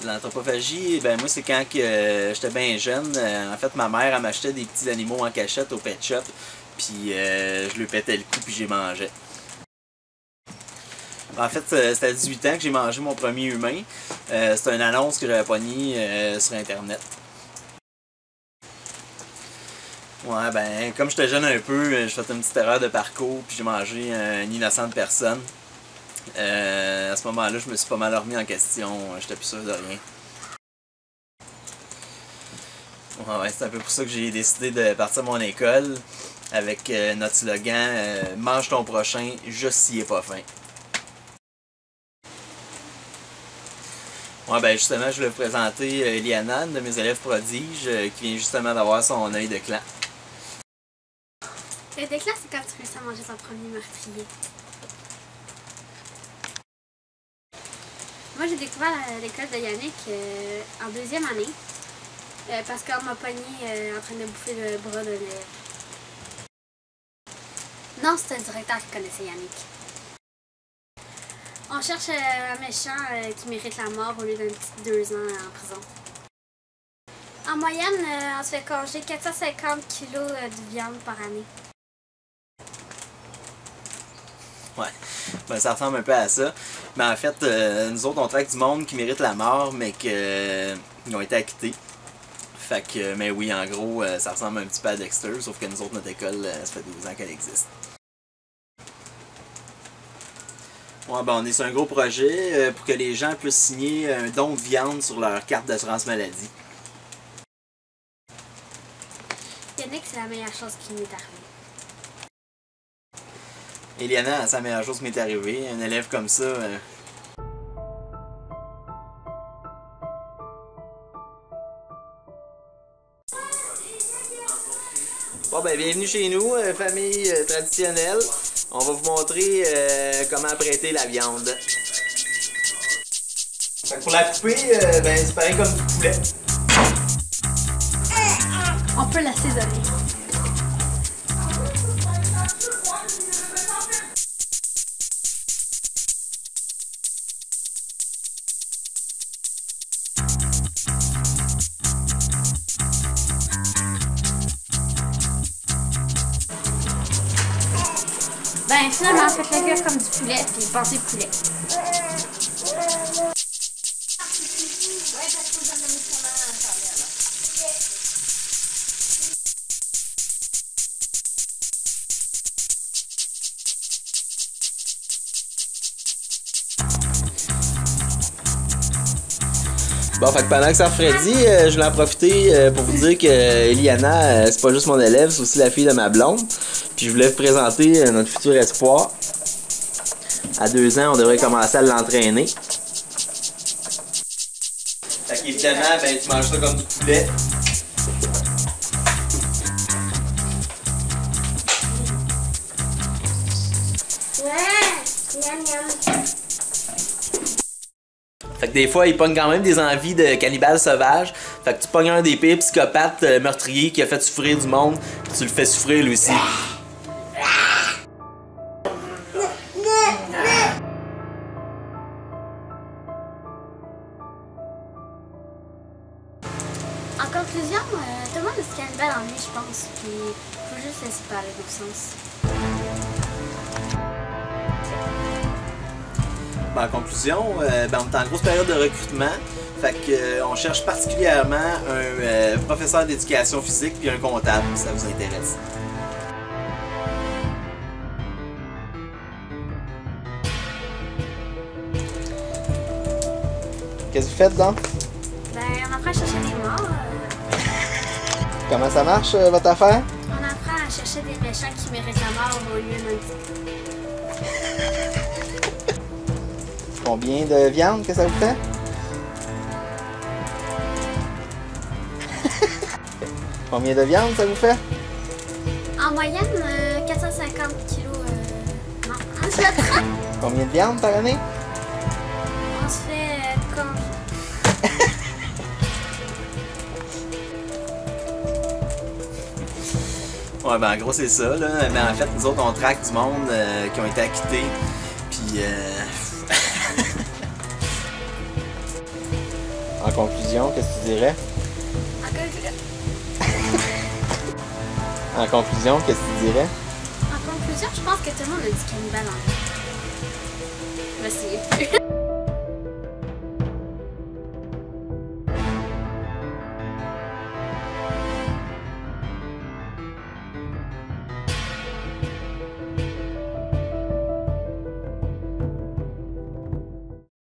L'anthropophagie, ben moi c'est quand que j'étais bien jeune. En fait, ma mère elle m'achetait des petits animaux en cachette au pet shop, puis je lui pétais le cou puis j'ai mangé. En fait, c'était à 18 ans que j'ai mangé mon premier humain. C'était une annonce que j'avais pognée sur internet. Ouais, ben comme j'étais jeune un peu, j'ai fait une petite erreur de parcours puis j'ai mangé une innocente personne. À ce moment-là, je me suis pas mal remis en question, j'étais plus sûr de rien. Ouais, c'est un peu pour ça que j'ai décidé de partir à mon école avec notre slogan mange ton prochain, juste s'il est pas faim. Ouais, ben justement, je voulais vous présenter Eliana, une de mes élèves prodiges, qui vient justement d'avoir son œil de clan. L'œil de clan, c'est quand tu réussis à manger ton premier meurtrier. Moi, j'ai découvert l'école de Yannick en deuxième année parce qu'on m'a pogné en train de bouffer le bras d'un élève. Non, c'était le directeur qui connaissait Yannick. On cherche un méchant qui mérite la mort au lieu d'un petit 2 ans en prison. En moyenne, on se fait congeler 450 kg de viande par année. Ouais, ben, ça ressemble un peu à ça. Mais en fait, nous autres, on traque du monde qui mérite la mort, mais qu'ils ont été acquittés. Fait que, mais oui, en gros, ça ressemble un petit peu à Dexter, sauf que nous autres, notre école, ça fait 12 ans qu'elle existe. Ouais, ben, on est sur un gros projet pour que les gens puissent signer un don de viande sur leur carte d'assurance maladie. Yannick, c'est la meilleure chose qui m'est arrivée. Eliana, c'est la meilleure chose qui m'est arrivée. Un élève comme ça. Bon, ben, bienvenue chez nous, famille traditionnelle. On va vous montrer comment prêter la viande. Fait que pour la couper, ben, c'est pareil comme du poulet. On peut l'assaisonner. Ben finalement, faites-le cuire comme du poulet, puis pensez poulet. Bon, fait que pendant que ça refroidit, je voulais en profiter pour vous dire que Eliana, c'est pas juste mon élève, c'est aussi la fille de ma blonde. Puis je voulais vous présenter notre futur espoir. À 2 ans, on devrait commencer à l'entraîner. Fait qu'évidemment, ben, tu manges ça comme du poulet. Ouais, miam miam. Fait que des fois, il pogne quand même des envies de cannibale sauvage. Fait que tu pognes un des pires psychopathes meurtriers qui a fait souffrir du monde, puis tu le fais souffrir lui aussi. En conclusion, tout le monde est cannibale en lui, je pense. Puis, faut juste laisser parler dans le sens. Ben, en conclusion, ben, on est en grosse période de recrutement. Fait que, on cherche particulièrement un professeur d'éducation physique puis un comptable, si ça vous intéresse. Qu'est-ce que vous faites donc? Ben, on apprend à chercher des morts. Comment ça marche, votre affaire? On apprend à chercher des méchants qui méritent la mort au lieu d'un petit. Combien de viande que ça vous fait? Combien de viande ça vous fait? En moyenne, 450 kilos. Non, on se fait 30. Combien de viande par année? On se fait comme. Ouais, ben en gros c'est ça, là. Mais en fait, nous autres, on traque du monde qui ont été acquittés. Puis conclusion, qu'est-ce que tu dirais? En conclusion, qu'est-ce que tu dirais? En conclusion, je pense que tout le monde a dit cannibale en fait. Je me souviens plus.